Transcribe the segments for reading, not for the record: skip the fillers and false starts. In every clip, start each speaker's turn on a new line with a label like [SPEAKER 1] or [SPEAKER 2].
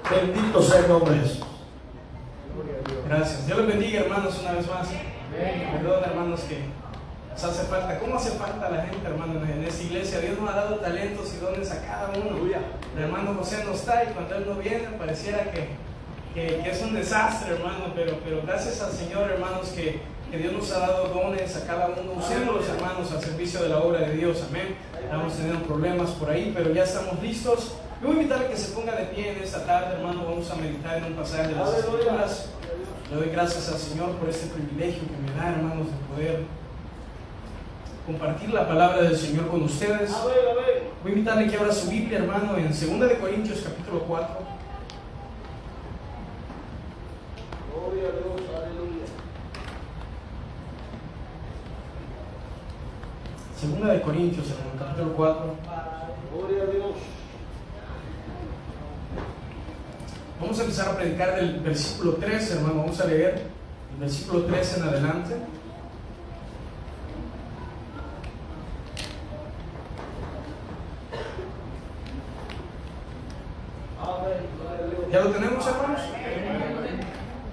[SPEAKER 1] Bendito sea el nombre de Jesús.
[SPEAKER 2] Gracias. Dios les bendiga, hermanos, una vez más. Perdón, hermanos, que nos hace falta. ¿Cómo hace falta la gente, hermanos, en esta iglesia? Dios nos ha dado talentos y dones a cada uno. El hermano José no está y cuando él no viene pareciera que es un desastre, hermano, pero gracias al Señor, hermanos, que Dios nos ha dado dones a cada uno. Usémoslos, hermanos, al servicio de la obra de Dios. Amén. Estamos teniendo problemas por ahí, pero ya estamos listos. Yo voy a invitarle a que se ponga de pie en esta tarde, hermano. Vamos a meditar en un pasaje de las Escrituras. Le doy gracias al Señor por este privilegio que me da, hermanos, de poder compartir la palabra del Señor con ustedes. Voy a invitarle a que abra su Biblia, hermano, en 2 de Corintios capítulo 4.
[SPEAKER 1] Gloria a Dios, aleluya.
[SPEAKER 2] 2 de Corintios, hermano, capítulo 4.
[SPEAKER 1] Gloria a Dios.
[SPEAKER 2] Vamos a empezar a predicar del versículo 13, hermano. Vamos a leer el versículo 13 en adelante. ¿Ya lo tenemos, hermanos?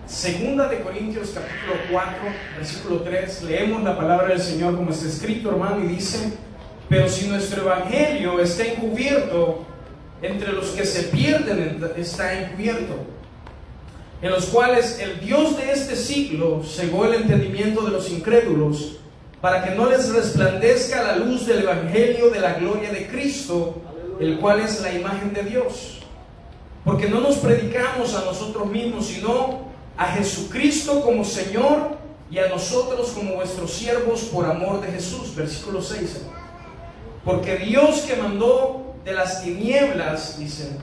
[SPEAKER 2] 2 de Corintios capítulo 4, versículo 3. Leemos la palabra del Señor como está escrito, hermano, y dice: pero si nuestro evangelio está encubierto, entre los que se pierden está encubierto, en los cuales el Dios de este siglo cegó el entendimiento de los incrédulos, para que no les resplandezca la luz del evangelio de la gloria de Cristo, el cual es la imagen de Dios. Porque no nos predicamos a nosotros mismos, sino a Jesucristo como Señor, y a nosotros como vuestros siervos por amor de Jesús. Versículo 6. Porque Dios que mandó de las tinieblas, dice,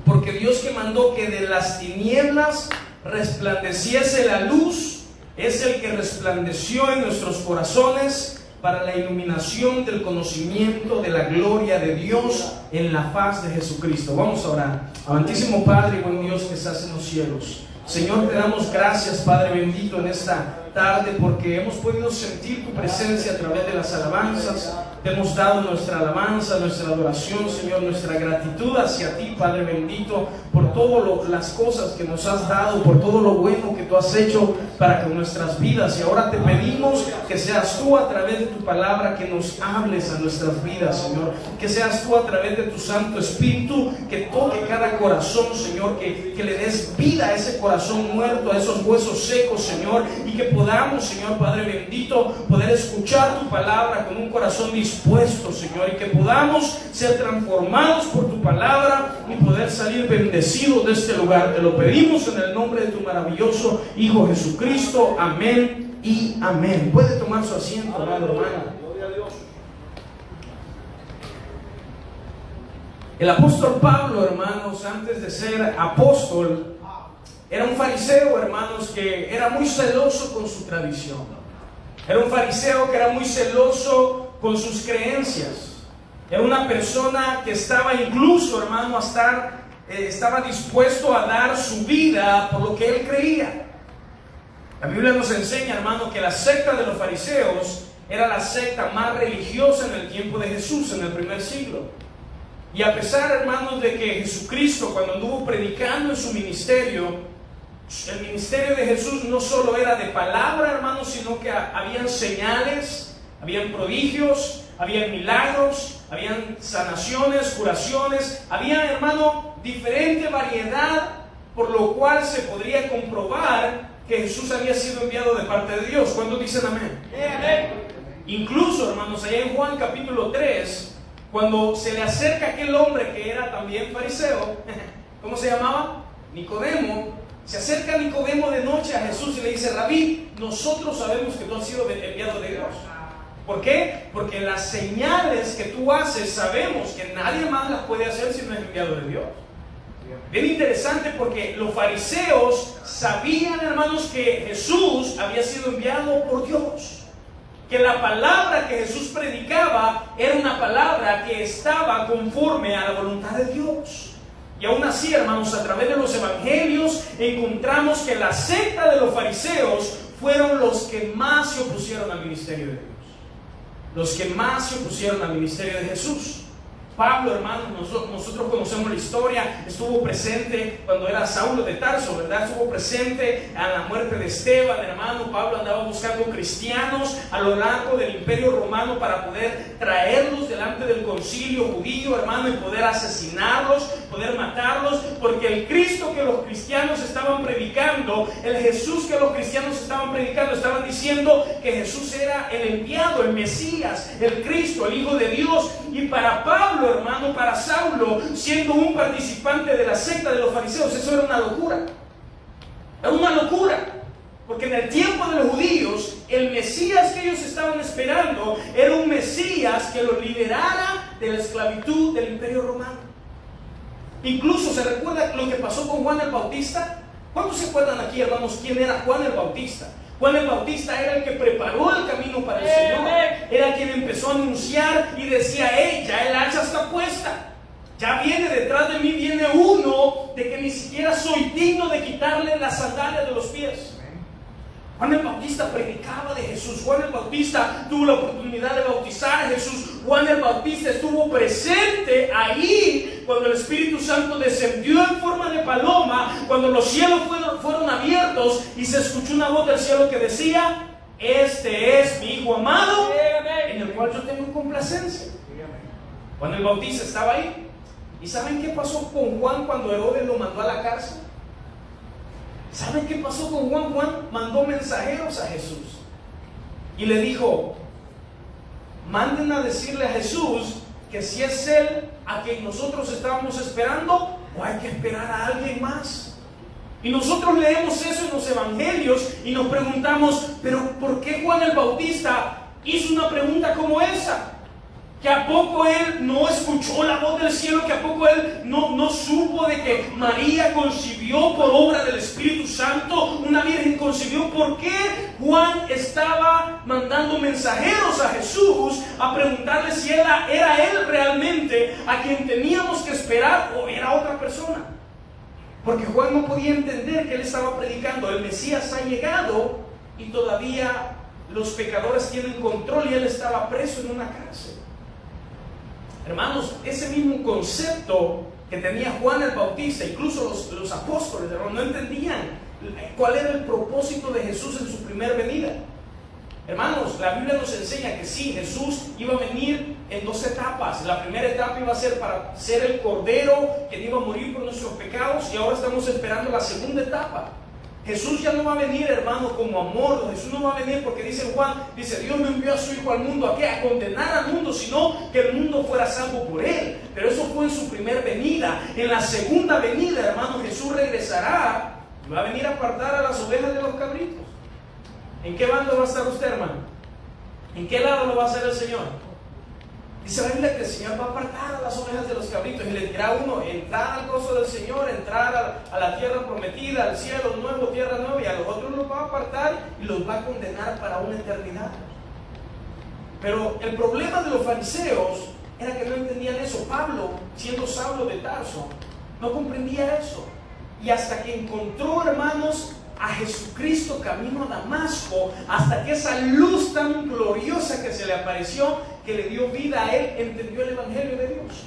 [SPEAKER 2] porque Dios que mandó que de las tinieblas resplandeciese la luz, es el que resplandeció en nuestros corazones para la iluminación del conocimiento de la gloria de Dios en la faz de Jesucristo. Vamos a orar. Amantísimo Padre y buen Dios que estás en los cielos, Señor, te damos gracias, Padre bendito, en esta tarde, porque hemos podido sentir tu presencia a través de las alabanzas. Te hemos dado nuestra alabanza, nuestra adoración, Señor, nuestra gratitud hacia ti, Padre bendito, por todas las cosas que nos has dado, por todo lo bueno que tú has hecho para con nuestras vidas. Y ahora te pedimos que seas tú a través de tu palabra que nos hables a nuestras vidas, Señor. Que seas tú a través de tu Santo Espíritu que toque cada corazón, Señor, que le des vida a ese corazón muerto, a esos huesos secos, Señor, y que podamos, Señor Padre bendito, poder escuchar tu palabra con un corazón dispuesto, Señor, y que podamos ser transformados por tu palabra y poder salir bendecidos de este lugar. Te lo pedimos en el nombre de tu maravilloso Hijo Jesucristo. Amén y amén. Puede tomar su asiento, hermano, hermana. El apóstol Pablo, hermanos, antes de ser apóstol, era un fariseo, hermanos, que era muy celoso con su tradición. Era un fariseo que era muy celoso con sus creencias. Era una persona que estaba incluso, hermano, estaba dispuesto a dar su vida por lo que él creía. La Biblia nos enseña, hermano, que la secta de los fariseos era la secta más religiosa en el tiempo de Jesús, en el primer siglo. Y a pesar, hermanos, de que Jesucristo, cuando anduvo predicando en su ministerio, el ministerio de Jesús no solo era de palabra, hermanos, sino que habían señales, habían prodigios, habían milagros, habían sanaciones, curaciones, había, hermano, diferente variedad, por lo cual se podría comprobar que Jesús había sido enviado de parte de Dios. ¿Cuántos dicen amén? Amén. Incluso, hermanos, allá en Juan capítulo 3, cuando se le acerca aquel hombre que era también fariseo, ¿cómo se llamaba? Nicodemo. Se acerca Nicodemo de noche a Jesús y le dice: Rabí, nosotros sabemos que tú has sido enviado de Dios. ¿Por qué? Porque las señales que tú haces sabemos que nadie más las puede hacer si no es enviado de Dios. Bien interesante, porque los fariseos sabían, hermanos, que Jesús había sido enviado por Dios, que la palabra que Jesús predicaba era una palabra que estaba conforme a la voluntad de Dios. Y aún así, hermanos, a través de los evangelios encontramos que la secta de los fariseos fueron los que más se opusieron al ministerio de Dios, los que más se opusieron al ministerio de Jesús. Pablo, hermano, nosotros conocemos la historia, estuvo presente cuando era Saulo de Tarso, ¿verdad? Estuvo presente a la muerte de Esteban, hermano. Pablo andaba buscando cristianos a lo largo del Imperio Romano para poder traerlos delante del concilio judío, hermano, y poder asesinarlos, poder matarlos, porque el Cristo que los cristianos estaban predicando, el Jesús que los cristianos estaban predicando, estaban diciendo que Jesús era el enviado, el Mesías, el Cristo, el Hijo de Dios. Y para Pablo, hermano, para Saulo, siendo un participante de la secta de los fariseos, eso era una locura. Era una locura, porque en el tiempo de los judíos, el Mesías que ellos estaban esperando era un Mesías que los liberara de la esclavitud del Imperio Romano. Incluso se recuerda lo que pasó con Juan el Bautista. ¿Cuántos se acuerdan aquí, hermanos, quién era Juan el Bautista? Juan el Bautista era el que preparó el camino para el Señor. Era quien empezó a anunciar y decía: hey, ya el hacha está puesta. Ya viene detrás de mí, viene uno de que ni siquiera soy digno de quitarle las sandalias de los pies. Juan el Bautista predicaba de Jesús. Juan el Bautista tuvo la oportunidad de bautizar a Jesús. Juan el Bautista estuvo presente ahí cuando el Espíritu Santo descendió en forma de paloma, cuando los cielos fueron abiertos y se escuchó una voz del cielo que decía: este es mi Hijo amado, en el cual yo tengo complacencia. Juan el Bautista estaba ahí. ¿Y saben qué pasó con Juan cuando Herodes lo mandó a la cárcel? ¿Saben qué pasó con Juan? Juan mandó mensajeros a Jesús y le dijo: manden a decirle a Jesús que si es Él a quien nosotros estábamos esperando, o hay que esperar a alguien más. Y nosotros leemos eso en los evangelios y nos preguntamos: ¿pero por qué Juan el Bautista hizo una pregunta como esa? ¿Que a poco él no escuchó la voz del cielo? ¿Que a poco él no supo de que María concibió por obra del Espíritu Santo? Una virgen concibió. ¿Por qué Juan estaba mandando mensajeros a Jesús a preguntarle si era él realmente a quien teníamos que esperar o era otra persona? Porque Juan no podía entender que él estaba predicando: el Mesías ha llegado, y todavía los pecadores tienen control, y él estaba preso en una cárcel. Hermanos, ese mismo concepto que tenía Juan el Bautista, incluso los apóstoles no entendían cuál era el propósito de Jesús en su primer venida. Hermanos, la Biblia nos enseña que sí, Jesús iba a venir en dos etapas. La primera etapa iba a ser para ser el Cordero que iba a morir por nuestros pecados, y ahora estamos esperando la segunda etapa. Jesús ya no va a venir, hermano, como amor. Jesús no va a venir porque dice Juan, dice: Dios no envió a su Hijo al mundo ¿a qué? A condenar al mundo, sino que el mundo fuera salvo por Él. Pero eso fue en su primer venida. En la segunda venida, hermano, Jesús regresará y va a venir a apartar a las ovejas de los cabritos. ¿En qué bando va a estar usted, hermano? ¿En qué lado lo va a hacer el Señor? Dice la Biblia que el Señor va a apartar a las ovejas de los cabritos y le dirá a uno: entrar al gozo del Señor, entrar a la tierra prometida, al cielo nuevo, tierra nueva. Y a los otros los va a apartar y los va a condenar para una eternidad. Pero el problema de los fariseos era que no entendían eso. Pablo, siendo Saulo de Tarso, no comprendía eso. Y hasta que encontró, hermanos, a Jesucristo camino a Damasco, hasta que esa luz tan gloriosa que se le apareció, que le dio vida a él, entendió el Evangelio de Dios.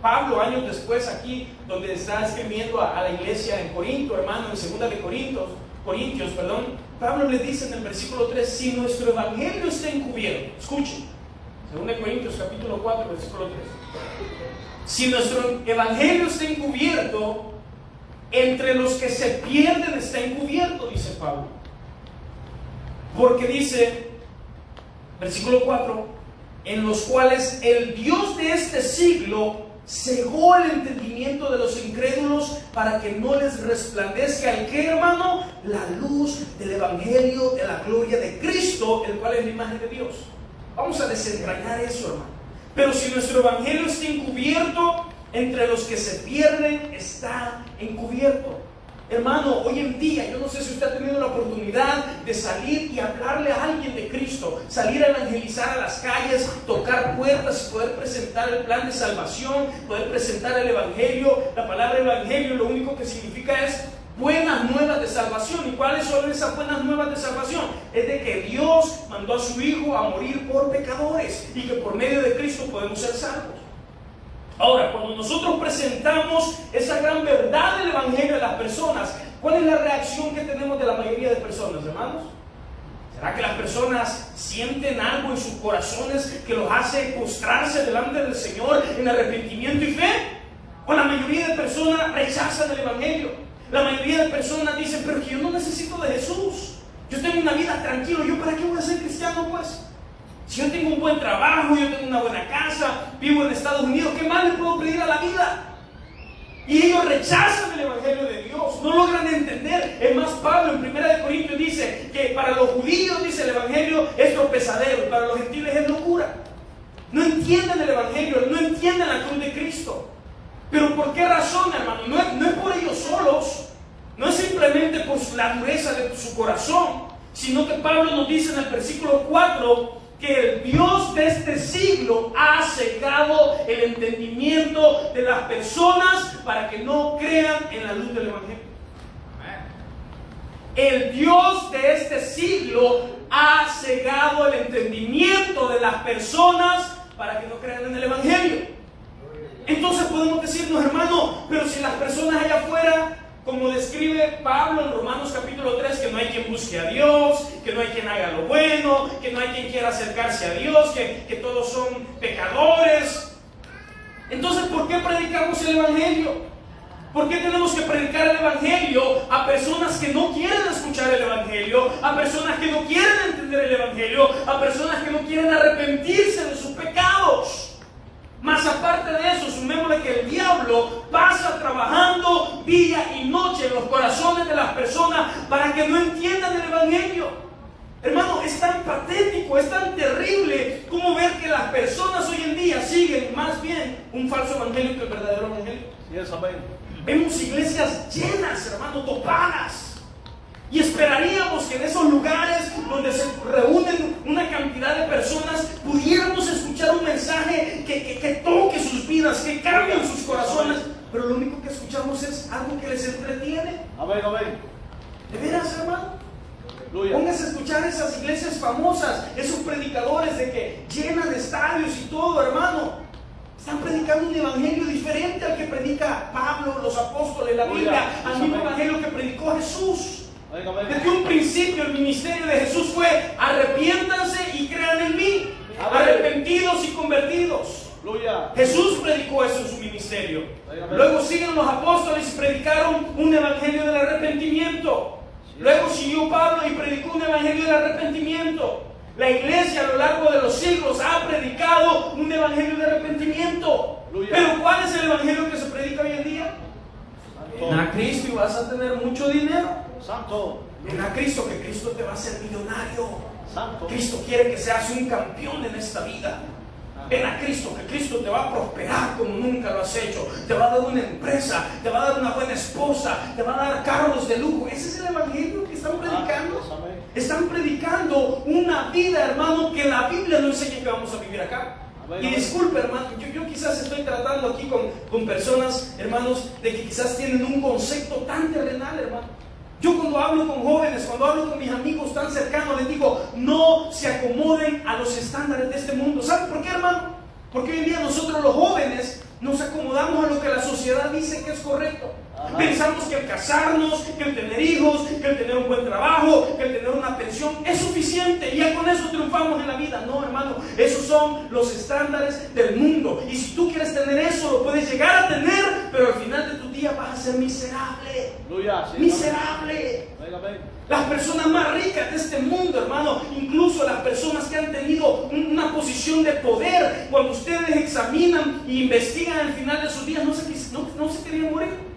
[SPEAKER 2] Pablo, años después, aquí donde está escribiendo a la iglesia en Corinto, hermano, en 2 de Corintios, Pablo le dice en el versículo 3: si nuestro Evangelio está encubierto, escuchen, 2 de Corintios capítulo 4, versículo 3: si nuestro Evangelio está encubierto, entre los que se pierden está encubierto, dice Pablo. Porque dice, versículo 4: en los cuales el Dios de este siglo cegó el entendimiento de los incrédulos, para que no les resplandezca el que, hermano, la luz del Evangelio de la gloria de Cristo, el cual es la imagen de Dios. Vamos a desentrañar eso, hermano. Pero si nuestro Evangelio está encubierto, entre los que se pierden está encubierto. Hermano, hoy en día, yo no sé si usted ha tenido la oportunidad de salir y hablarle a alguien de Cristo, salir a evangelizar a las calles, tocar puertas y poder presentar el plan de salvación, poder presentar el Evangelio. La palabra Evangelio lo único que significa es buenas nuevas de salvación. ¿Y cuáles son esas buenas nuevas de salvación? Es de que Dios mandó a su Hijo a morir por pecadores y que por medio de Cristo podemos ser salvos. Ahora, cuando nosotros presentamos esa gran verdad del Evangelio a las personas, ¿cuál es la reacción que tenemos de la mayoría de personas, hermanos? ¿Será que las personas sienten algo en sus corazones que los hace postrarse delante del Señor en arrepentimiento y fe? ¿O la mayoría de personas rechazan el Evangelio? La mayoría de personas dicen, pero que yo no necesito de Jesús. Yo tengo una vida tranquila, ¿yo para qué voy a ser cristiano pues? Si yo tengo un buen trabajo, yo tengo una buena casa, vivo en Estados Unidos, ¿qué más le puedo pedir a la vida? Y ellos rechazan el Evangelio de Dios, no logran entender. Es más, Pablo en 1 Corintios dice que para los judíos, dice, el Evangelio es tropezadero, y para los gentiles es locura. No entienden el Evangelio, no entienden la cruz de Cristo. ¿Pero por qué razón, hermano? No es por ellos solos, no es simplemente por la dureza de su corazón, sino que Pablo nos dice en el versículo 4 que el Dios de este siglo ha cegado el entendimiento de las personas para que no crean en la luz del Evangelio. El Dios de este siglo ha cegado el entendimiento de las personas para que no crean en el Evangelio. Entonces podemos decirnos, hermano, pero si las personas allá afuera, como describe Pablo en Romanos capítulo 3, que no hay quien busque a Dios, que no hay quien haga lo bueno, que no hay quien quiera acercarse a Dios, que todos son pecadores. Entonces, ¿por qué predicamos el Evangelio? ¿Por qué tenemos que predicar el Evangelio a personas que no quieren escuchar el Evangelio, a personas que no quieren entender el Evangelio, a personas que no quieren arrepentirse de sus pecados? Más aparte de eso, sumémosle que el diablo pasa trabajando día y noche en los corazones de las personas para que no entiendan el Evangelio. Hermano, es tan patético, es tan terrible como ver que las personas hoy en día siguen más bien un falso evangelio que el verdadero evangelio.
[SPEAKER 1] Yes, amén.
[SPEAKER 2] Vemos iglesias llenas, hermano, topadas. Y esperaríamos que en esos lugares donde se reúnen una cantidad de personas pudiéramos escuchar un mensaje que toque sus vidas, que cambie sus corazones. Pero lo único que escuchamos es algo que les entretiene.
[SPEAKER 1] Amén, amén.
[SPEAKER 2] ¿De veras, hermano?
[SPEAKER 1] Aleluya.
[SPEAKER 2] Póngase a escuchar esas iglesias famosas, esos predicadores de que llenan estadios y todo, hermano. Están predicando un evangelio diferente al que predica Pablo, los apóstoles, la Biblia, al mismo evangelio que predicó Jesús. Desde un principio el ministerio de Jesús fue: arrepiéntanse y crean en mí, arrepentidos y convertidos.
[SPEAKER 1] Aleluya.
[SPEAKER 2] Jesús predicó eso en su ministerio. Luego siguen los apóstoles y predicaron un evangelio del arrepentimiento. Luego siguió Pablo y predicó un evangelio del arrepentimiento. La iglesia a lo largo de los siglos ha predicado un evangelio de arrepentimiento. Pero ¿cuál es el evangelio que se predica hoy en día? Ven a Cristo y vas a tener mucho dinero.
[SPEAKER 1] Santo.
[SPEAKER 2] Ven a Cristo, que Cristo te va a hacer millonario.
[SPEAKER 1] Santo.
[SPEAKER 2] Cristo quiere que seas un campeón en esta vida. Ven a Cristo, que Cristo te va a prosperar como nunca lo has hecho. Te va a dar una empresa, te va a dar una buena esposa, te va a dar carros de lujo. Ese es el evangelio que están predicando. Están predicando una vida, hermano, que la Biblia no enseña que vamos a vivir acá. Y disculpe, hermano, yo quizás estoy tratando aquí con personas, hermanos, de que quizás tienen un concepto tan terrenal, hermano. Yo cuando hablo con jóvenes, cuando hablo con mis amigos tan cercanos, les digo: no se acomoden a los estándares de este mundo. ¿Saben por qué, hermano? Porque hoy en día nosotros los jóvenes nos acomodamos a lo que la sociedad dice que es correcto. Pensamos que el casarnos, que el tener hijos, que el tener un buen trabajo, que el tener una pensión es suficiente y ya con eso triunfamos en la vida. No, hermano, esos son los estándares del mundo. Y si tú quieres tener eso, lo puedes llegar a tener, pero al final de tu día vas a ser miserable. Miserable. Las personas más ricas de este mundo, hermano, incluso las personas que han tenido una posición de poder, cuando ustedes examinan e investigan al final de sus días, no se querían morir.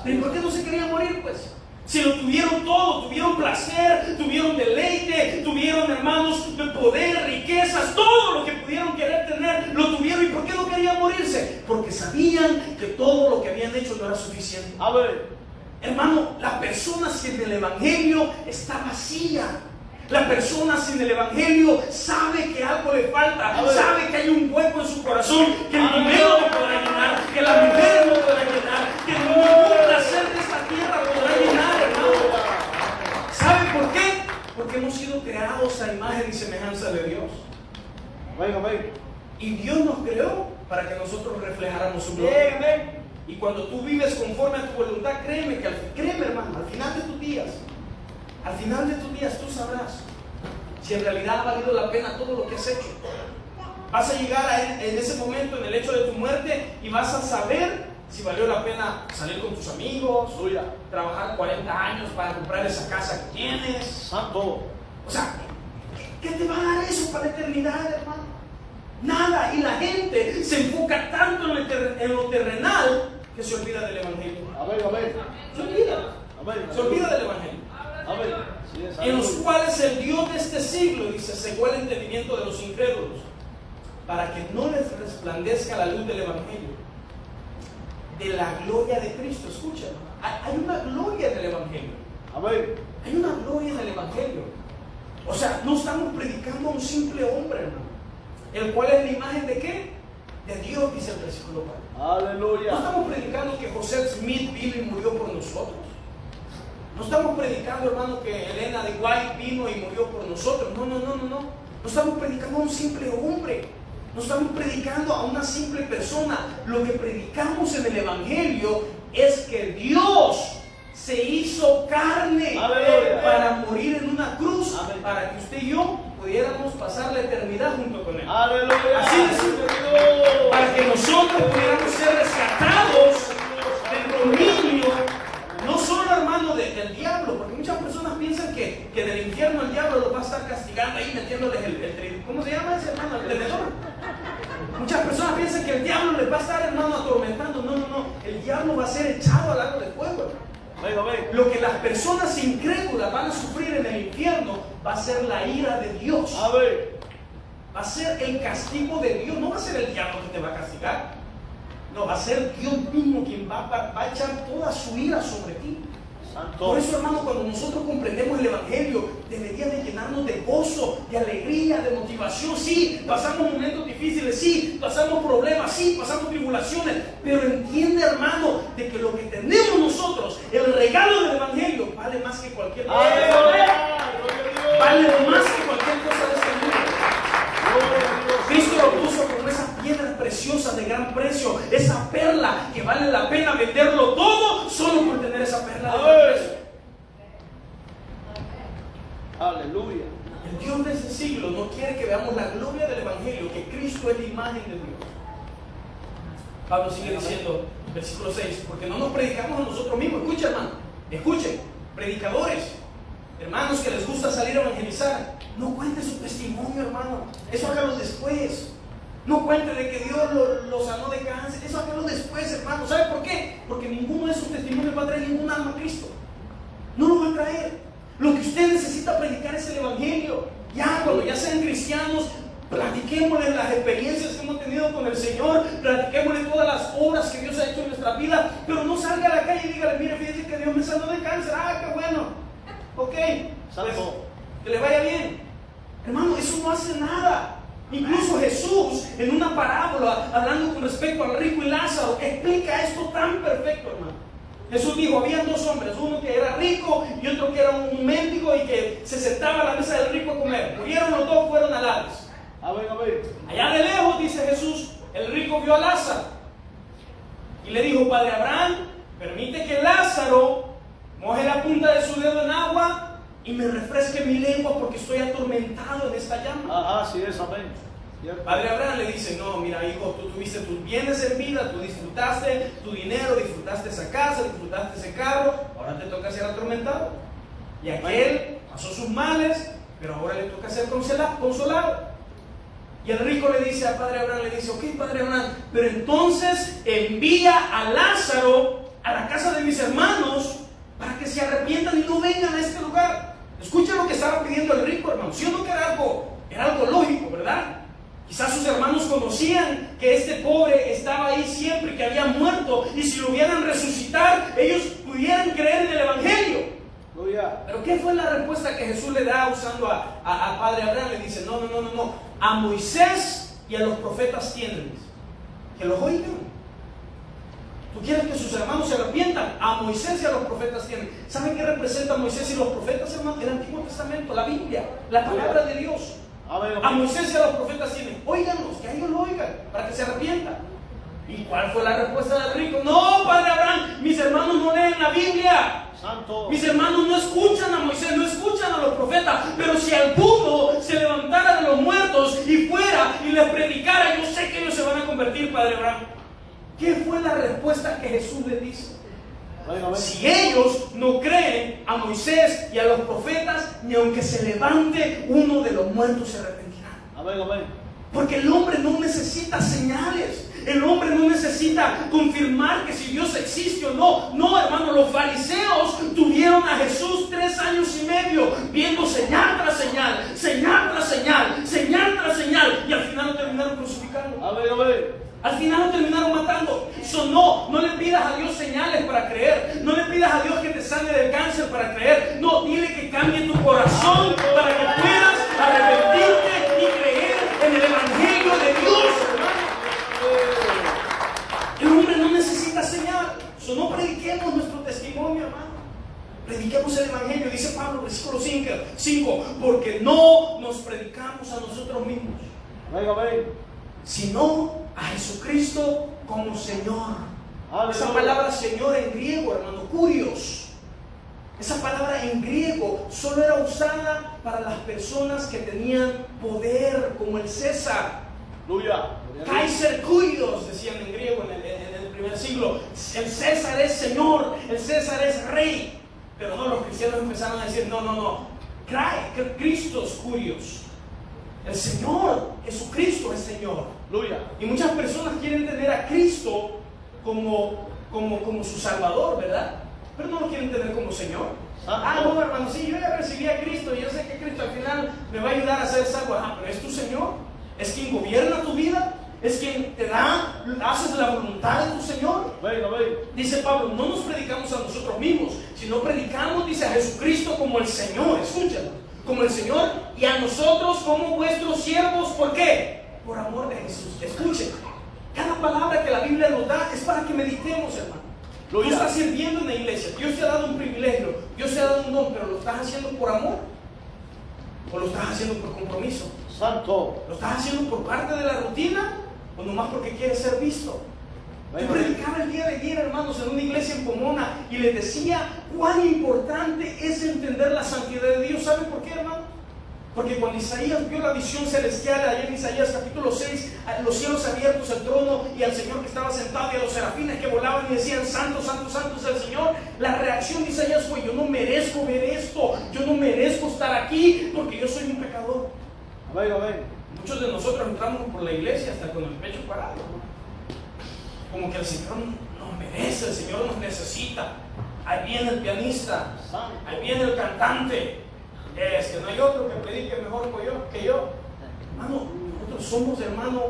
[SPEAKER 2] ¿Y por qué no se querían morir, pues? Si lo tuvieron todo, tuvieron placer, tuvieron deleite, tuvieron, hermanos, de poder, riquezas, todo lo que pudieron querer tener, lo tuvieron. ¿Y por qué no querían morirse? Porque sabían que todo lo que habían hecho no era suficiente. Hermano, la persona sin el evangelio está vacía. La persona sin el evangelio sabe que algo le falta, sabe que hay un hueco en su corazón que el dinero no podrá llenar, que la mujer no podrá llenar, que ningún placer de esta tierra podrá llenar, hermano. ¿Sabe por qué? Porque hemos sido creados a imagen y semejanza de Dios. Y Dios nos creó para que nosotros reflejáramos su gloria.
[SPEAKER 1] Amén.
[SPEAKER 2] Y cuando tú vives conforme a tu voluntad, créeme, hermano, al final de tus días tú sabrás si en realidad ha valido la pena todo lo que has hecho. Vas a llegar en ese momento, en el hecho de tu muerte, y vas a saber si valió la pena salir con tus amigos, trabajar 40 años para comprar esa casa que tienes.
[SPEAKER 1] Santo.
[SPEAKER 2] O sea, ¿qué te va a dar eso para la eternidad, hermano? Nada. Y la gente se enfoca tanto en lo terrenal que se olvida del Evangelio.
[SPEAKER 1] Amén, amén.
[SPEAKER 2] Se olvida.
[SPEAKER 1] Amén.
[SPEAKER 2] Se olvida del Evangelio.
[SPEAKER 1] Amén. Sí, es
[SPEAKER 2] En los
[SPEAKER 1] aleluya.
[SPEAKER 2] cuales el Dios de este siglo, dice, cegó el entendimiento de los incrédulos, para que no les resplandezca la luz del Evangelio, de la gloria de Cristo. Escucha, hay una gloria en el Evangelio.
[SPEAKER 1] Amén.
[SPEAKER 2] Hay una gloria en el Evangelio. O sea, no estamos predicando a un simple hombre, hermano, el cual es la imagen de ¿qué? De Dios, dice el versículo 4.
[SPEAKER 1] Aleluya.
[SPEAKER 2] No estamos predicando que José Smith vino y murió por nosotros. No estamos predicando, hermano, que Elena de White vino y murió por nosotros. No. No estamos predicando a un simple hombre. No estamos predicando a una simple persona. Lo que predicamos en el Evangelio es que Dios se hizo carne.
[SPEAKER 1] Aleluya.
[SPEAKER 2] Para morir en una cruz.
[SPEAKER 1] Amén.
[SPEAKER 2] Para que usted y yo pudiéramos pasar la eternidad junto con Él.
[SPEAKER 1] Aleluya.
[SPEAKER 2] Así de simple. Para que nosotros pudiéramos ser rescatados del dominio, no solo, hermano, del diablo, porque muchas personas piensan que del infierno el diablo los va a estar castigando ahí, metiéndoles ¿cómo se llama ese, hermano? El tenedor. Muchas personas piensan que el diablo les va a estar, hermano, atormentando. No. El diablo va a ser echado al lago de fuego.
[SPEAKER 1] Amén, amén.
[SPEAKER 2] Lo que las personas incrédulas van a sufrir en el infierno va a ser la ira de Dios.
[SPEAKER 1] Amén.
[SPEAKER 2] Va a ser el castigo de Dios. No va a ser el diablo que te va a castigar. No, va a ser Dios mismo quien va a echar toda su ira sobre ti.
[SPEAKER 1] Santo.
[SPEAKER 2] Por eso, hermano, cuando nosotros comprendemos el Evangelio, debería de llenarnos de gozo, de alegría, de motivación. Sí, pasamos momentos difíciles, sí, pasamos problemas, sí, pasamos tribulaciones, pero entiende, hermano, de que lo que tenemos nosotros, el regalo del Evangelio, vale más que cualquier cosa.
[SPEAKER 1] Aleluya. Gloria a Dios.
[SPEAKER 2] Vale más que cualquier cosa de este mundo.
[SPEAKER 1] Gloria a Dios.
[SPEAKER 2] Cristo lo puso como esa piedra preciosa de gran precio, esa perla que vale la pena venderlo todo solo por tener esa perla de gran precio.
[SPEAKER 1] Aleluya.
[SPEAKER 2] El Dios de ese siglo no quiere que veamos la gloria del Evangelio, que Cristo es la imagen de Dios. Pablo sigue diciendo, versículo 6, porque no nos predicamos a nosotros mismos. Escuchen, hermano, escuchen, predicadores, hermanos que les gusta salir a evangelizar, no cuente su testimonio, hermano, eso hágalo después. No cuente de que Dios lo sanó de cáncer, eso hágalo después, hermano. ¿Sabe por qué? Porque ninguno de esos testimonios va a traer ningún alma a Cristo. No lo va a traer. Lo que usted necesita predicar es el Evangelio. Ya, cuando ya sean cristianos, platiquémosle las experiencias que hemos tenido con el Señor, platiquémosle todas las obras que Dios ha hecho en nuestra vida, pero no salga a la calle y dígale, mire, fíjese que Dios me sanó de cáncer. Ah, qué bueno. Ok, pues, que le vaya bien. Hermano, eso no hace nada. Incluso Jesús, en una parábola, hablando con respecto al rico y Lázaro, explica esto tan perfecto, hermano. Jesús dijo, habían dos hombres, uno que era rico y otro que era un mendigo y que se sentaba a la mesa del rico a comer. Murieron los dos, fueron al Hades.
[SPEAKER 1] Amén, amén.
[SPEAKER 2] Allá de lejos, dice Jesús, el rico vio a Lázaro y le dijo, Padre Abraham, permite que Lázaro moje la punta de su dedo en agua y me refresque mi lengua porque estoy atormentado en esta llama.
[SPEAKER 1] Ajá, sí es, amén. Cierto.
[SPEAKER 2] Padre Abraham le dice, no, mira hijo, tú tuviste tus bienes en vida, tú disfrutaste tu dinero, disfrutaste esa casa, disfrutaste ese carro, ahora te toca ser atormentado. Y aquel pasó sus males, pero ahora le toca ser consolado. Y el rico le dice a Padre Abraham, le dice, ok, Padre Abraham, pero entonces envía a Lázaro a la casa de mis hermanos para que se arrepientan y no vengan a este lugar. Escucha lo que estaba pidiendo el rico, hermano. Si no que era algo lógico, ¿verdad? Quizás sus hermanos conocían que este pobre estaba ahí siempre, que había muerto, y si lo vieran resucitar, ellos pudieran creer en el Evangelio. Pero ¿qué fue la respuesta que Jesús le da usando a Padre Abraham? Le dice, no, a Moisés y a los profetas tienen, que los oigan. ¿Tú quieres que sus hermanos se arrepientan? A Moisés y a los profetas tienen. ¿Saben qué representa Moisés y los profetas, hermano? El Antiguo Testamento, la Biblia, la palabra de Dios.
[SPEAKER 1] Amén,
[SPEAKER 2] A
[SPEAKER 1] amén.
[SPEAKER 2] Moisés y a los profetas tienen, óiganlos, que ellos lo oigan, para que se arrepientan. ¿Y cuál fue la respuesta del rico? No, padre Abraham, mis hermanos no leen la Biblia.
[SPEAKER 1] Santo.
[SPEAKER 2] Mis hermanos no escuchan a Moisés, no escuchan a los profetas. Pero si alguno se levantara de los muertos y fuera y les predicara, yo sé que ellos se van a convertir, padre Abraham. ¿Qué fue la respuesta que Jesús les dice?
[SPEAKER 1] Amén, amén.
[SPEAKER 2] Si ellos no creen a Moisés y a los profetas, ni aunque se levante uno de los muertos se arrepentirán.
[SPEAKER 1] Amén, amén.
[SPEAKER 2] Porque el hombre no necesita señales. El hombre no necesita confirmar que si Dios existe o no. No, hermano, los fariseos tuvieron a Jesús 3 años y medio viendo señal tras señal, señal tras señal, señal tras señal, y al final lo terminaron crucificando.
[SPEAKER 1] Amén, amén.
[SPEAKER 2] Al final lo terminaron matando. Eso no le pidas a Dios señales para creer. No le pidas a Dios que te sane del cáncer para creer. No, dile que cambie tu corazón para que puedas arrepentirte y creer en el Evangelio de Dios, hermano. El hombre no necesita señal. So, no prediquemos nuestro testimonio, hermano. Prediquemos el Evangelio. Dice Pablo, versículo 5, porque no nos predicamos a nosotros mismos,
[SPEAKER 1] Amén, amén.
[SPEAKER 2] sino a Jesucristo como Señor.
[SPEAKER 1] Aleluya.
[SPEAKER 2] Esa palabra Señor en griego, hermano, kurios, esa palabra en griego solo era usada para las personas que tenían poder, como el César.
[SPEAKER 1] Aleluya.
[SPEAKER 2] Kaiser kurios, decían en griego en el primer siglo. El César es Señor, el César es Rey. Pero no, los cristianos empezaron a decir, no, Christos kurios. El Señor, Jesucristo es Señor.
[SPEAKER 1] Aleluya.
[SPEAKER 2] Y muchas personas quieren tener a Cristo como su Salvador, ¿verdad? Pero no lo quieren tener como Señor. No, hermano, sí, yo ya recibí a Cristo y yo sé que Cristo al final me va a ayudar a ser salvo. Pero es tu Señor, es quien gobierna tu vida, es quien te da, haces la voluntad de tu Señor.
[SPEAKER 1] Amén, amén.
[SPEAKER 2] Dice Pablo, no nos predicamos a nosotros mismos, sino predicamos, dice, a Jesucristo como el Señor, escúchalo, como el Señor, y a nosotros como vuestros siervos. ¿Por qué? Por amor de Jesús. Escuchen, cada palabra que la Biblia nos da es para que meditemos, hermano. Tú estás sirviendo en la iglesia, Dios te ha dado un privilegio, Dios te ha dado un don, pero ¿lo estás haciendo por amor? ¿O lo estás haciendo por compromiso?
[SPEAKER 1] Santo.
[SPEAKER 2] ¿Lo estás haciendo por parte de la rutina? ¿O nomás porque quieres ser visto? Yo predicaba el día de ayer, hermanos, en una iglesia en Pomona, y les decía cuán importante es entender la santidad de Dios. ¿Saben por qué, hermano? Porque cuando Isaías vio la visión celestial, allá en Isaías capítulo 6, los cielos abiertos, el trono y al Señor que estaba sentado y a los serafines que volaban y decían, santo, santo, santo es el Señor, la reacción de Isaías fue, yo no merezco ver esto, yo no merezco estar aquí porque yo soy un pecador.
[SPEAKER 1] Amén, amén.
[SPEAKER 2] Muchos de nosotros entramos por la iglesia hasta con el pecho parado, como que el Señor nos merece, el Señor nos necesita. Ahí viene el pianista, ahí viene el cantante. Es que no hay otro que predique mejor que yo. Hermano, nosotros somos, hermano,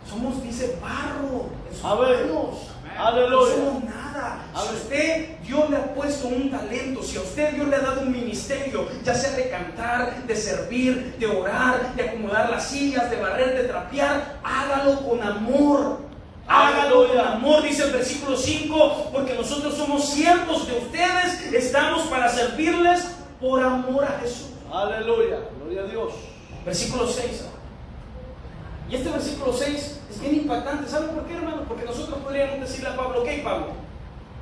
[SPEAKER 2] somos, dice, barro en sus manos.
[SPEAKER 1] Aleluya.
[SPEAKER 2] No somos nada. Si usted, Dios le ha puesto un talento, si a usted Dios le ha dado un ministerio, ya sea de cantar, de servir, de orar, de acomodar las sillas, de barrer, de trapear, hágalo con amor. Hágalo con amor, dice el versículo 5, porque nosotros somos siervos de ustedes, estamos para servirles por amor a Jesús.
[SPEAKER 1] Aleluya. Gloria a Dios.
[SPEAKER 2] Versículo 6. Y este versículo 6 es bien impactante. ¿Saben por qué, hermano? Porque nosotros podríamos decirle a Pablo, ok, Pablo,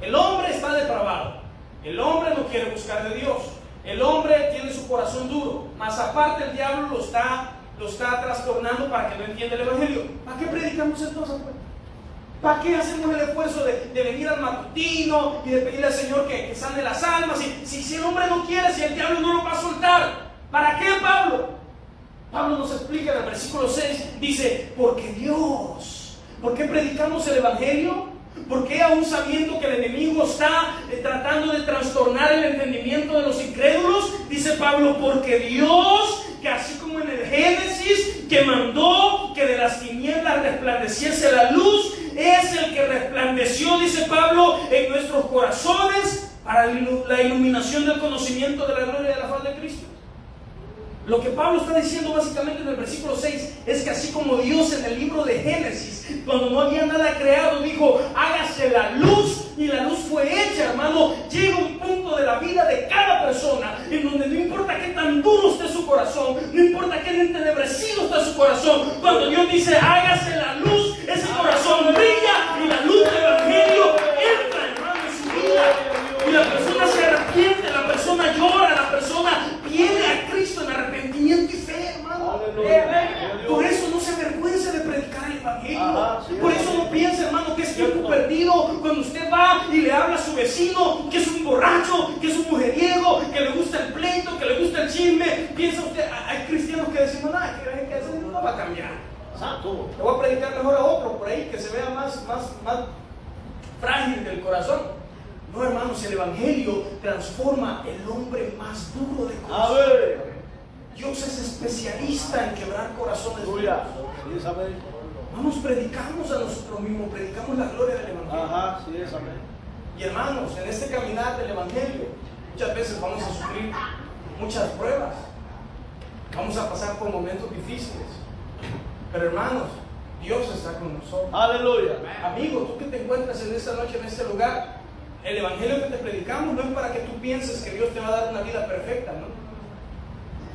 [SPEAKER 2] el hombre está depravado, el hombre no quiere buscar de Dios, el hombre tiene su corazón duro, más aparte el diablo lo está trastornando para que no entienda el evangelio. ¿Para qué predicamos entonces, pues? ¿Para qué hacemos el esfuerzo de venir al matutino y de pedirle al Señor que sane las almas? Si el hombre no quiere, si el diablo no lo va a soltar, ¿para qué, Pablo? Pablo nos explica en el versículo 6, dice, porque Dios. ¿Por qué predicamos el evangelio? ¿Por qué aún sabiendo que el enemigo está tratando de trastornar el entendimiento de los incrédulos? Dice Pablo, porque Dios, que así como en el Génesis, que mandó que de las tinieblas resplandeciese la luz, es el que resplandeció, dice Pablo, en nuestros corazones para la iluminación del conocimiento de la gloria de la faz de Cristo. Lo que Pablo está diciendo básicamente en el versículo 6 es que así como Dios en el libro de Génesis, cuando no había nada creado, dijo, hágase la luz, y la luz fue hecha, hermano, llega un punto de la vida de cada persona en donde no importa qué tan duro esté su corazón, corazón, no importa qué entenebrecido está su corazón, cuando Dios dice hágase la luz, ese corazón brilla y la luz del Evangelio entra, hermano, en su vida. Y la persona se arrepiente, la persona llora, la persona viene a Cristo en arrepentimiento y fe, hermano. Por eso no se avergüence de predicar el Evangelio. Por eso no piense, hermano, que es tiempo perdido. Cuando usted va y le habla a su vecino que es un borracho, que es un mujeriego, que le gusta el pleito, que le gusta el chisme, piensa usted, hay cristianos que decimos, nada, que eso no va a cambiar.
[SPEAKER 1] Santo.
[SPEAKER 2] Le voy a predicar mejor a otro por ahí que se vea más frágil del corazón. No, hermanos, el Evangelio transforma el hombre más duro de corazón.
[SPEAKER 1] A ver.
[SPEAKER 2] Dios es especialista en quebrar corazones duros.
[SPEAKER 1] Aleluya. Sí, es amén.
[SPEAKER 2] Vamos, predicamos a nosotros mismos, predicamos la gloria del Evangelio.
[SPEAKER 1] Ajá, sí, es amén.
[SPEAKER 2] Y hermanos, en este caminar del Evangelio, muchas veces vamos a sufrir muchas pruebas. Vamos a pasar por momentos difíciles. Pero hermanos, Dios está con nosotros.
[SPEAKER 1] Aleluya.
[SPEAKER 2] Amigo, tú que te encuentras en esta noche, en este lugar, el Evangelio que te predicamos no es para que tú pienses que Dios te va a dar una vida perfecta, ¿no?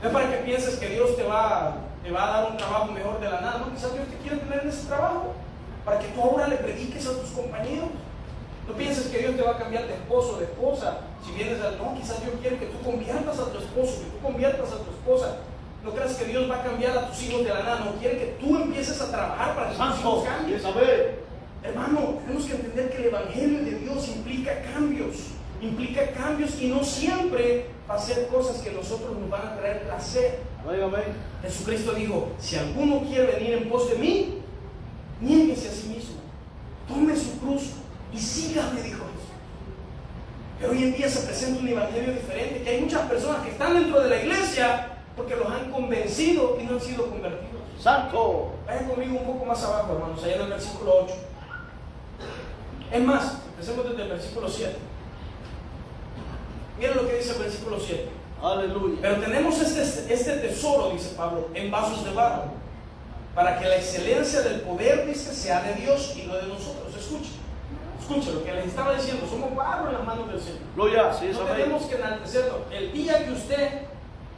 [SPEAKER 2] No es para que pienses que Dios te va a dar un trabajo mejor de la nada, ¿no? Quizás Dios te quiere tener en ese trabajo para que tú ahora le prediques a tus compañeros. No pienses que Dios te va a cambiar de esposo o de esposa. Si vienes al no, quizás Dios quiere que tú conviertas a tu esposo, que tú conviertas a tu esposa. No creas que Dios va a cambiar a tus hijos de la nada, no quiere que tú empieces a trabajar para que tus hijos cambien.
[SPEAKER 1] Sí, es amén.
[SPEAKER 2] Hermano, tenemos que entender que el Evangelio de Dios implica cambios y no siempre va a ser cosas que a nosotros nos van a traer placer.
[SPEAKER 1] Amén, amén.
[SPEAKER 2] Jesucristo dijo, si alguno quiere venir en pos de mí, niéguese a sí mismo, tome su cruz y sígame, dijo Jesús. Pero hoy en día se presenta un evangelio diferente, que hay muchas personas que están dentro de la iglesia porque los han convencido y no han sido convertidos.
[SPEAKER 1] Santo.
[SPEAKER 2] Vayan conmigo un poco más abajo, hermanos, allá en el versículo 8. Es más, empecemos desde el versículo 7. Miren lo que dice el versículo 7.
[SPEAKER 1] Aleluya.
[SPEAKER 2] Pero tenemos este tesoro, dice Pablo, en vasos de barro, para que la excelencia del poder, dice, sea de Dios y no de nosotros. Escuche lo que les estaba diciendo, somos barro en las manos del Señor.
[SPEAKER 1] Aleluya, sí, es
[SPEAKER 2] No
[SPEAKER 1] amén.
[SPEAKER 2] tenemos que enaltecerlo. El día que usted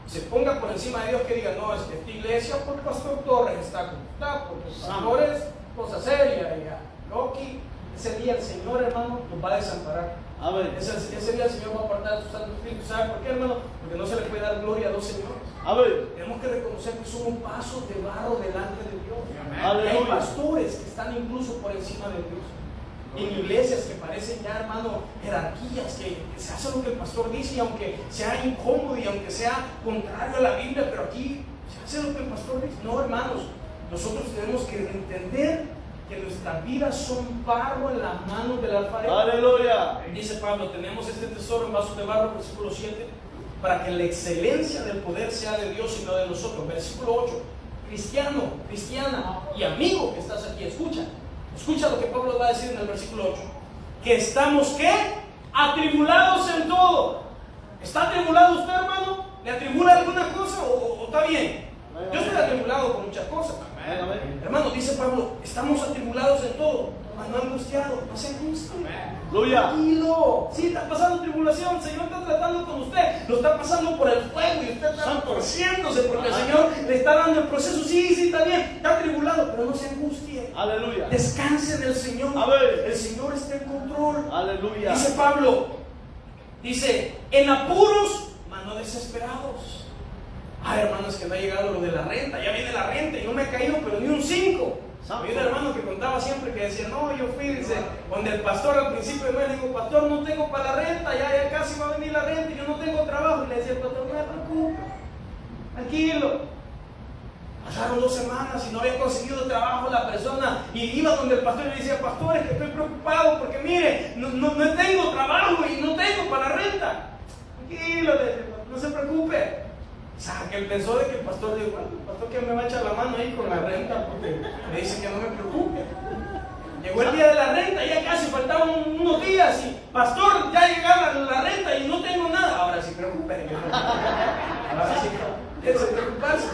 [SPEAKER 2] se ponga por encima de Dios, que diga, no, es que esta iglesia por el pastor Torres está como está, porque el pastor es cosa seria, y Loki, ese día el Señor, hermano, nos va a desamparar.
[SPEAKER 1] Amén.
[SPEAKER 2] Ese día el Señor va a apartar a su Santo Espíritu. ¿Sabe por qué, hermano? Porque no se le puede dar gloria a dos señores.
[SPEAKER 1] Amén.
[SPEAKER 2] Tenemos que reconocer que somos vasos de barro delante de Dios.
[SPEAKER 1] Aleluya.
[SPEAKER 2] Hay pastores que están incluso por encima de Dios. En iglesias que parecen ya, hermano, jerarquías, que se hace lo que el pastor dice, y aunque sea incómodo y aunque sea contrario a la Biblia, pero aquí se hace lo que el pastor dice. No, hermanos, nosotros tenemos que entender que nuestras vidas son barro en las manos del alfarero.
[SPEAKER 1] Aleluya.
[SPEAKER 2] Dice Pablo, tenemos este tesoro en vasos de barro, versículo 7, para que la excelencia del poder sea de Dios y no de nosotros. Versículo 8, cristiano, cristiana y amigo que estás aquí, escucha lo que Pablo va a decir en el versículo 8, que estamos, ¿qué? Atribulados en todo. ¿Está atribulado usted, hermano? ¿Le atribula alguna cosa o está bien? Yo estoy atribulado por muchas cosas.
[SPEAKER 1] Amén, amén.
[SPEAKER 2] Hermano, dice Pablo, estamos atribulados en todo, mas no angustiados, no se angustie.
[SPEAKER 1] Aleluya.
[SPEAKER 2] Tranquilo, sí está pasando tribulación, el Señor está tratando con usted, lo está pasando por el fuego y usted está
[SPEAKER 1] Santo.
[SPEAKER 2] torciéndose porque el Señor le está dando el proceso. Sí, está bien, está atribulado, pero no se angustie.
[SPEAKER 1] Aleluya.
[SPEAKER 2] Descanse en el Señor.
[SPEAKER 1] Amén.
[SPEAKER 2] El Señor está en control.
[SPEAKER 1] Aleluya.
[SPEAKER 2] Dice Pablo, dice, en apuros, mas no desesperados. Ay, hermanos, que no ha llegado lo de la renta, ya viene la renta y no me ha caído, pero ni un 5. Había un hermano que contaba siempre que decía, no, yo fui, dice, donde el pastor al principio de mes le digo, pastor, no tengo para la renta, ya casi va a venir la renta y yo no tengo trabajo. Y le decía, pastor, no me preocupe, tranquilo. Pasaron 2 semanas y no había conseguido trabajo la persona, y iba donde el pastor y le decía, pastor, es que estoy preocupado porque mire, no tengo trabajo y no tengo para la renta. Tranquilo, le decía, no se preocupe. O sea, que él pensó de que el pastor dijo, bueno, el pastor que me va a echar la mano ahí con la renta, porque me dice que no me preocupe. Llegó el día de la renta, ya casi faltaban unos días, y pastor, ya llegaba la renta y no tengo nada. Ahora sí, preocupen. Ahora sí, tienes que preocuparse.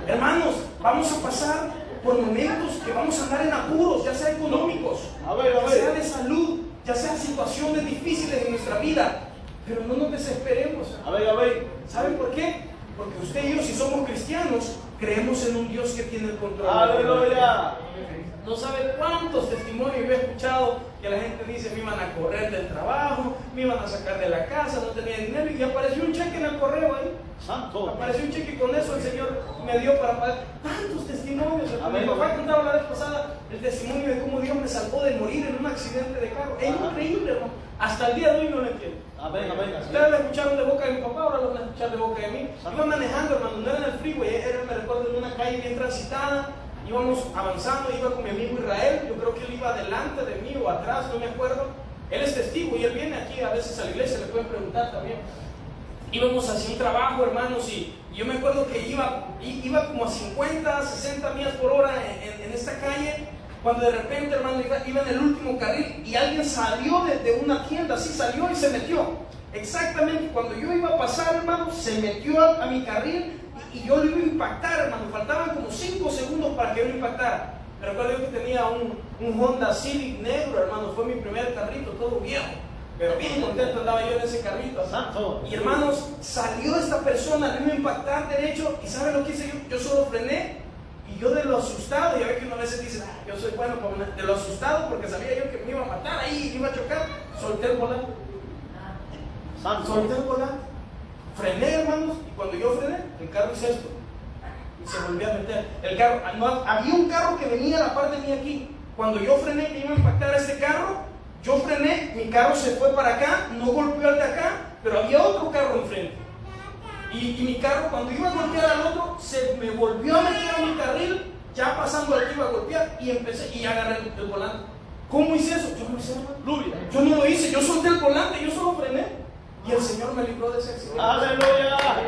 [SPEAKER 2] Hermanos, vamos a pasar por momentos que vamos a andar en apuros, ya sea económicos, ya sea de salud, ya sean situaciones difíciles en nuestra vida. Pero no nos desesperemos.
[SPEAKER 1] Amén, amén.
[SPEAKER 2] ¿Saben por qué? Porque usted y yo, si somos cristianos, creemos en un Dios que tiene el control.
[SPEAKER 1] Aleluya.
[SPEAKER 2] No sabe cuántos testimonios yo he escuchado que la gente dice: me iban a correr del trabajo, me iban a sacar de la casa, no tenía dinero, y apareció un cheque en el correo ahí.
[SPEAKER 1] Santo.
[SPEAKER 2] Apareció un cheque y con eso el Señor me dio para pagar. Tantos testimonios.
[SPEAKER 1] Amén.
[SPEAKER 2] Mi papá contaba la vez pasada el testimonio de cómo Dios me salvó de morir en un accidente de carro. Es increíble, hermano. Hasta el día de hoy no lo entiendo.
[SPEAKER 1] Amén, amén.
[SPEAKER 2] Ustedes lo escucharon de boca de mi papá, ahora lo van a escuchar de boca de mí. Iba manejando, hermano, no era en el freeway, era, me recuerdo, en una calle bien transitada. Íbamos avanzando, iba con mi amigo Israel. Yo creo que él iba delante de mí o atrás, no me acuerdo. Él es testigo y él viene aquí a veces a la iglesia, le pueden preguntar también. Íbamos hacia un trabajo, hermanos, y yo me acuerdo que iba como a 50, 60 millas por hora en esta calle, cuando de repente, hermano, iba en el último carril y alguien salió de una tienda, así salió y se metió. Exactamente, cuando yo iba a pasar, hermano, se metió a mi carril y yo lo iba a impactar, hermano. Faltaban como 5 segundos para que yo lo impactara. Me recuerdo que tenía un Honda Civic negro, hermano, fue mi primer carrito, todo viejo. Pero bien contento andaba yo en ese carrito.
[SPEAKER 1] Santo.
[SPEAKER 2] Y hermanos, salió esta persona, me iba a impactar derecho. ¿Y sabe lo que hice yo? Yo solo frené. Y yo de lo asustado, ya ve que uno a veces dice: yo soy bueno, de lo asustado porque sabía yo que me iba a matar ahí, me iba a chocar, solté el volante.
[SPEAKER 1] Santo.
[SPEAKER 2] Solté el volante. Frené, hermanos, y cuando yo frené, el carro hizo esto. Y se volvió a meter. El carro, había un carro que venía a la par de mí aquí. Cuando yo frené que iba a impactar a este carro, yo frené, mi carro se fue para acá, no golpeó al de acá, pero había otro carro enfrente. Y mi carro, cuando iba a golpear al otro, se me volvió a meter a mi carril, ya pasando al que iba a golpear, y agarré el volante. ¿Cómo hice eso? Yo no hice nada.
[SPEAKER 1] Aleluya.
[SPEAKER 2] Yo no lo hice, yo solté el volante, yo solo frené. Y el Señor me libró de ese accidente.
[SPEAKER 1] Aleluya. Aleluya.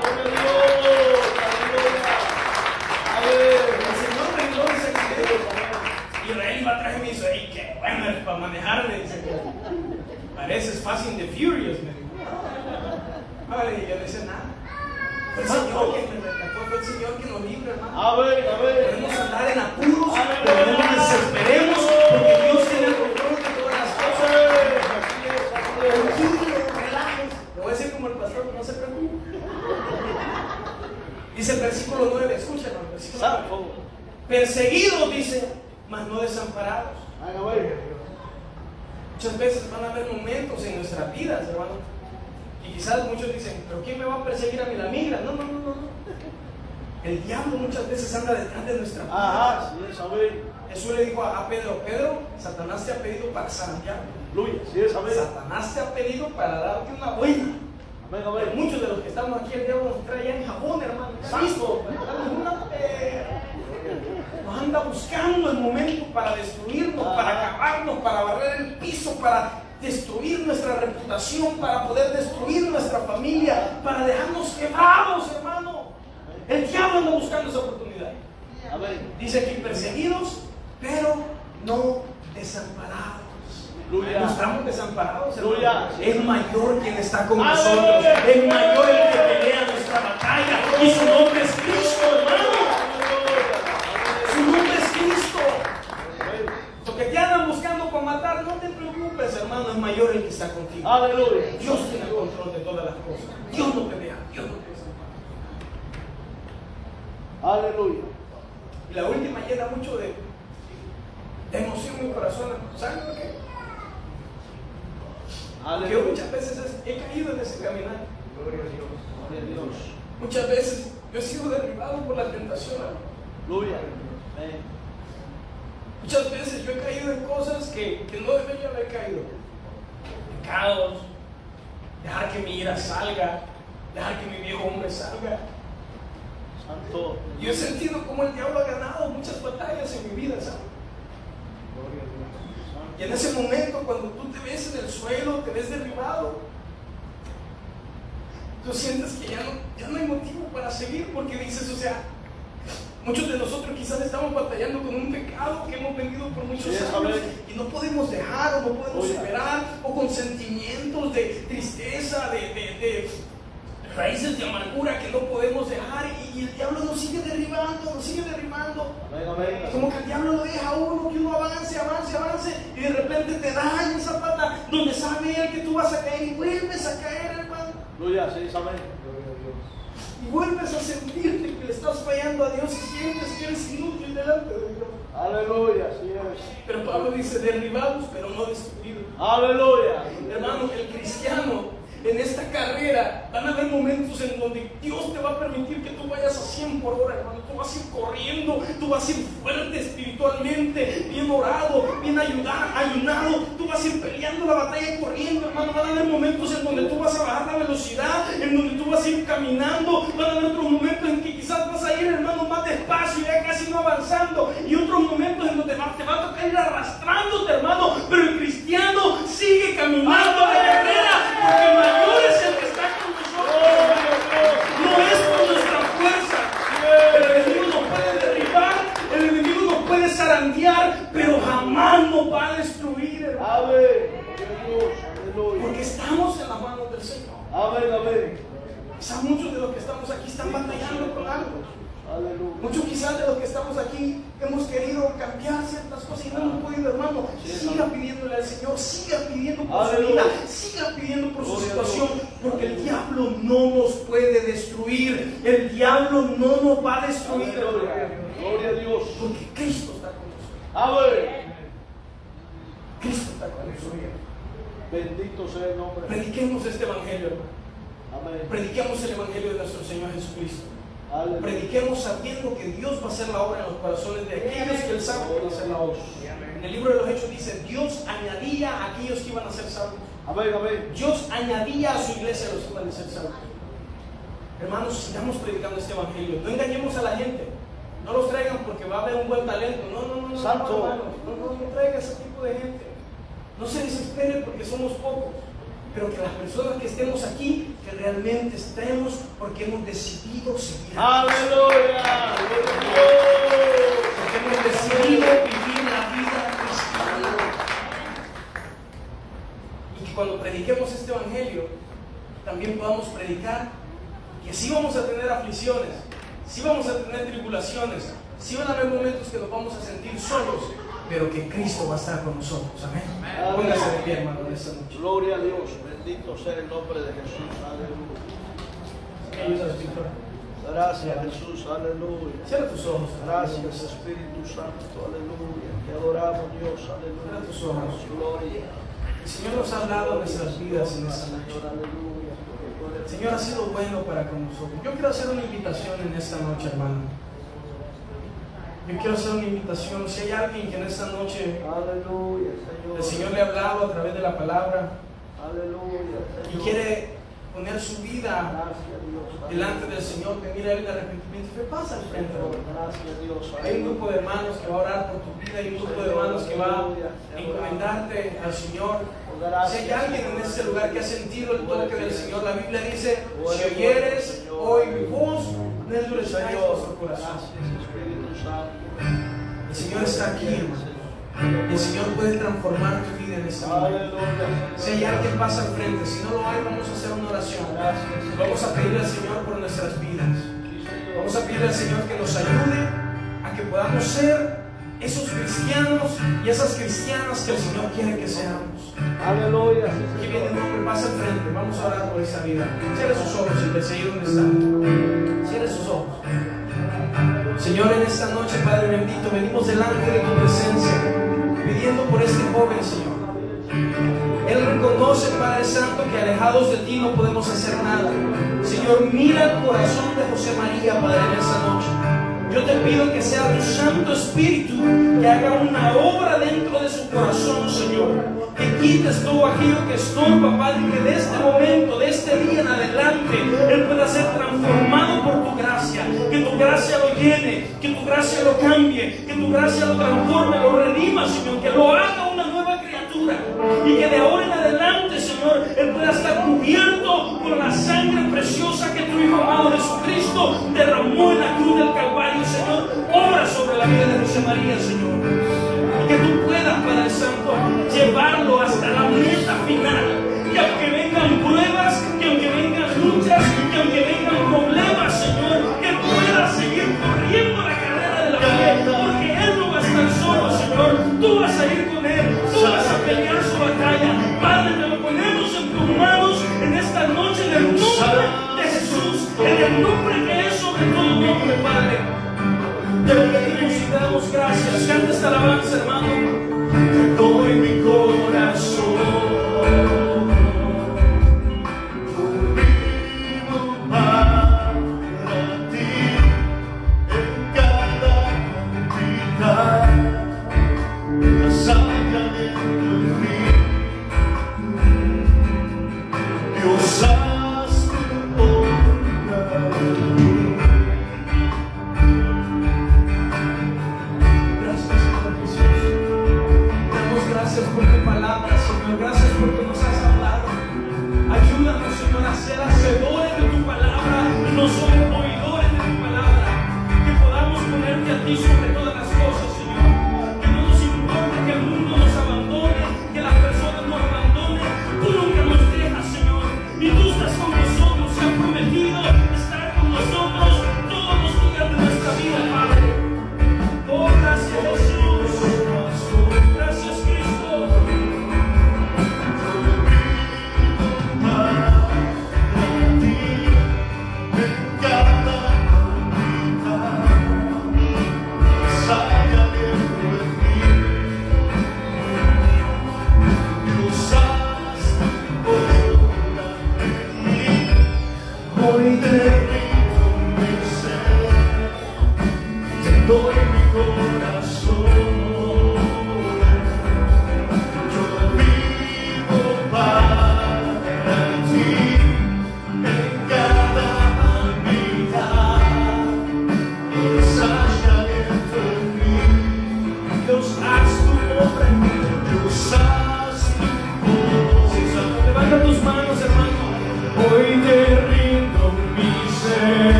[SPEAKER 2] El Señor me libró de ese accidente. Israel iba atrás y me dijo: ¡ay, qué bueno eres para manejar! Me dice: pareces Fast and the Furious, me dijo. Vale, y yo no hice nada. Fue el Señor que me rescató, fue el Señor que nos libró, hermano.
[SPEAKER 1] A ver.
[SPEAKER 2] Podemos andar en apuros,
[SPEAKER 1] Aleluya.
[SPEAKER 2] pero no nos desesperemos, porque Dios tiene el control de todas las cosas. Tranquilo, relájese. Le voy a decir como el pastor: no se preocupe. Dice el versículo 9, escúchalo, el versículo 9.
[SPEAKER 1] Santo.
[SPEAKER 2] Perseguidos, dice, mas no desamparados.
[SPEAKER 1] A ver.
[SPEAKER 2] Muchas veces van a haber momentos en nuestras vidas, hermano, y quizás muchos dicen: ¿pero quién me va a perseguir a mí? La migra. No. El diablo muchas veces anda detrás de nuestra vida.
[SPEAKER 1] Ajá, sí, es a ver.
[SPEAKER 2] Jesús le dijo a Pedro: Pedro, Satanás te ha pedido para zarandear.
[SPEAKER 1] Aleluya, sí es a ver.
[SPEAKER 2] Satanás te ha pedido para darte una buena.
[SPEAKER 1] Amén, a ver.
[SPEAKER 2] Muchos de los que estamos aquí, el diablo nos trae ya en jabón, hermano. Listo, nos anda buscando el momento para destruirnos, para acabarnos, para barrer el piso, para destruir nuestra reputación, para poder destruir nuestra familia, para dejarnos quebrados, hermano. El diablo anda buscando esa oportunidad.
[SPEAKER 1] Amén.
[SPEAKER 2] Dice aquí: perseguidos, pero no desamparados.
[SPEAKER 1] Aleluya.
[SPEAKER 2] No estamos desamparados,
[SPEAKER 1] Aleluya.
[SPEAKER 2] hermano. Es mayor quien está con
[SPEAKER 1] Aleluya.
[SPEAKER 2] nosotros. Es mayor el que pelea nuestra batalla. Y su nombre es Cristo, hermano. Su nombre es Cristo. Lo que te andan buscando para matar, no te preocupes, hermano. Es mayor el que está contigo.
[SPEAKER 1] Aleluya.
[SPEAKER 2] Dios tiene el control de todas las cosas. Dios no pelea. Dios no pelea.
[SPEAKER 1] Aleluya.
[SPEAKER 2] Y la última llena mucho de emoción en mi corazón. ¿Saben por qué? Porque yo muchas veces he caído en ese caminar.
[SPEAKER 1] Gloria a Dios.
[SPEAKER 2] Muchas veces yo he sido derribado por la tentación.
[SPEAKER 1] Aleluya. Amén.
[SPEAKER 2] Muchas veces yo he caído en cosas que no debería haber caído. Pecados, dejar que mi ira salga, dejar que mi viejo hombre salga.
[SPEAKER 1] Santo.
[SPEAKER 2] Yo he sentido como el diablo ha ganado muchas batallas en mi vida, ¿sabes?
[SPEAKER 1] Gloria a Dios.
[SPEAKER 2] Y en ese momento, cuando tú te ves en el suelo, te ves derribado, tú sientes que ya no hay motivo para seguir, porque dices, o sea, muchos de nosotros quizás estamos batallando con un pecado que hemos venido por muchos años y no podemos dejar o no podemos superar, o con sentimientos de tristeza, de raíces de amargura que no podemos dejar, y el diablo nos sigue derribando, nos sigue derribando.
[SPEAKER 1] Amén, amén.
[SPEAKER 2] Como que el diablo lo deja a uno, que uno avance, y de repente te da en esa pata donde sabe él que tú vas a caer y vuelves a caer, hermano.
[SPEAKER 1] Aleluya, sí, amén.
[SPEAKER 2] y vuelves a sentirte que le estás fallando a Dios y sientes que eres inútil delante de Dios.
[SPEAKER 1] Aleluya, así es.
[SPEAKER 2] Pero Pablo dice, derribados pero no destruidos.
[SPEAKER 1] Aleluya.
[SPEAKER 2] Hermano, el cristiano en esta carrera van a haber momentos en donde Dios te va a permitir que tú vayas a 100 por hora, hermano. Tú vas a ir corriendo, tú vas a ir fuerte espiritualmente, bien orado, bien ayunado. Tú vas a ir peleando la batalla corriendo, hermano. Van a haber momentos en donde tú vas a bajar la velocidad, en donde tú vas a ir caminando. Van a haber otros momentos en que quizás vas a ir, hermano, más despacio, ya casi no avanzando. Y otros momentos en donde te va a tocar ir arrastrándote, hermano. Pero el cristiano sigue caminando la carrera, porque mayor es el que está con nosotros. No es por nuestra fuerza. El enemigo nos puede derribar, el enemigo nos puede zarandear, pero jamás nos va a destruir, hermano. Porque estamos en las manos del Señor.
[SPEAKER 1] Amén.
[SPEAKER 2] Quizás muchos de los que estamos aquí están batallando con algo.
[SPEAKER 1] Aleluya.
[SPEAKER 2] Muchos quizás de los que estamos aquí hemos querido cambiar ciertas cosas y no hemos podido, hermano. Siga pidiéndole al Señor, siga pidiendo por su vida, siga pidiendo por su situación, porque el diablo no nos puede destruir. El diablo no nos va a destruir.
[SPEAKER 1] Gloria a Dios.
[SPEAKER 2] Porque Cristo está con nosotros.
[SPEAKER 1] Amén.
[SPEAKER 2] Cristo está con nosotros.
[SPEAKER 1] Bendito sea el nombre.
[SPEAKER 2] Prediquemos este evangelio, hermano.
[SPEAKER 1] Amén.
[SPEAKER 2] Prediquemos el evangelio de nuestro Señor Jesucristo.
[SPEAKER 1] Aleluya.
[SPEAKER 2] Prediquemos sabiendo que Dios va a hacer la obra en los corazones de aquellos que Él sabe que van a hacer la obra. En el libro de los Hechos dice, Dios añadía a aquellos que iban a ser salvos.
[SPEAKER 1] Amén.
[SPEAKER 2] Dios añadía a su iglesia a los que iban a ser salvos. Hermanos, sigamos predicando este evangelio. No engañemos a la gente. No los traigan porque va a haber un buen talento. No,
[SPEAKER 1] Santo.
[SPEAKER 2] hermanos. No traigan ese tipo de gente. No se desesperen porque somos pocos. Pero que las personas que estemos aquí, que realmente estemos porque hemos decidido seguir.
[SPEAKER 1] Aleluya.
[SPEAKER 2] Porque hemos decidido vivir la vida cristiana. Y que cuando prediquemos este evangelio, también podamos predicar que sí vamos a tener aflicciones, sí vamos a tener tribulaciones, sí van a haber momentos que nos vamos a sentir solos, pero que Cristo va a estar con nosotros. Amén. Póngase de pie, hermano, en esta noche.
[SPEAKER 1] Gloria a Dios. Bendito sea el nombre de Jesús. Aleluya.
[SPEAKER 2] Ayuda, Espíritu.
[SPEAKER 1] Gracias, Jesús. Aleluya.
[SPEAKER 2] Cierra tus ojos.
[SPEAKER 1] Gracias, Espíritu Santo. Aleluya. Te adoramos, Dios. Aleluya.
[SPEAKER 2] Cierra tus ojos.
[SPEAKER 1] Gloria.
[SPEAKER 2] El Señor nos ha hablado de nuestras vidas en esta noche.
[SPEAKER 1] Aleluya.
[SPEAKER 2] El Señor ha sido bueno para con nosotros. Yo quiero hacer una invitación en esta noche, hermano. Yo quiero hacer una invitación. Si hay alguien que en esta noche
[SPEAKER 1] Aleluya, Señor.
[SPEAKER 2] el Señor le ha hablado a través de la palabra
[SPEAKER 1] Aleluya,
[SPEAKER 2] y
[SPEAKER 1] Señor.
[SPEAKER 2] quiere poner su vida
[SPEAKER 1] Gracias, Dios.
[SPEAKER 2] delante del Señor, venir a Él de arrepentimiento, que pasa al frente.
[SPEAKER 1] Gracias, Dios.
[SPEAKER 2] Hay un grupo de hermanos que va a orar por tu vida, hay un grupo de hermanos que va a encomendarte al Señor. Si hay alguien en este lugar que ha sentido el toque del Señor, la Biblia dice, si oyeres hoy mi voz, no endurezcáis vuestro corazón.
[SPEAKER 1] Gracias, Espíritu Santo.
[SPEAKER 2] El Señor está aquí, hermano. El Señor puede transformar tu vida en esta hora.
[SPEAKER 1] Aleluya.
[SPEAKER 2] Si hay alguien pasa al frente, si no lo hay, vamos a hacer una oración. Vamos a pedirle al Señor por nuestras vidas. Vamos a pedirle al Señor que nos ayude a que podamos ser esos cristianos y esas cristianas que el Señor quiere que seamos.
[SPEAKER 1] Aleluya.
[SPEAKER 2] Aquí viene un hombre, pasa al frente. Vamos a orar por esa vida. Cierre sus ojos y te seguir donde está. Cierre sus ojos. Señor, en esta noche, Padre bendito, venimos delante de tu presencia, pidiendo por este joven, Señor. Él reconoce, Padre Santo, que alejados de ti no podemos hacer nada. Señor, mira el corazón de José María, Padre, en esta noche. Yo te pido que sea tu Santo Espíritu que haga una obra dentro de su corazón, Señor. Que quites todo aquello que estorba, Padre, y que de este momento, de este día en adelante, Él pueda ser transformado por tu gracia. Que tu gracia lo llene, que tu gracia lo cambie, que tu gracia lo transforme, lo redima, Señor. Que lo haga una nueva criatura. Y que de ahora en adelante, Señor, Él pueda estar cubierto por la sangre preciosa que tu Hijo amado Jesucristo derramó en la cruz del Calvario, Señor. Obra sobre la vida de José María, Señor. Y que tú puedas, Padre Santo, llevarlo hasta la meta final. Y aunque vengan pruebas, que aunque vengan luchas, que aunque vengan problemas, Señor, que pueda seguir corriendo la carrera de la fe, porque Él no va a estar solo, Señor. Tú vas a ir con Él, tú vas a pelear su batalla. el nombre que es sobre todo nombre, Padre. Te lo pedimos y te damos gracias. Canta esta alabanza, hermano. Te doy mi corazón.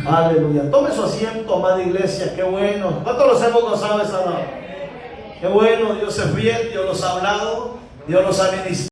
[SPEAKER 1] Aleluya. Tome su asiento, amada iglesia. Qué bueno. ¿Cuántos los hemos gozado esa noche? Qué bueno. Dios es fiel. Dios nos ha hablado. Dios nos ha ministrado.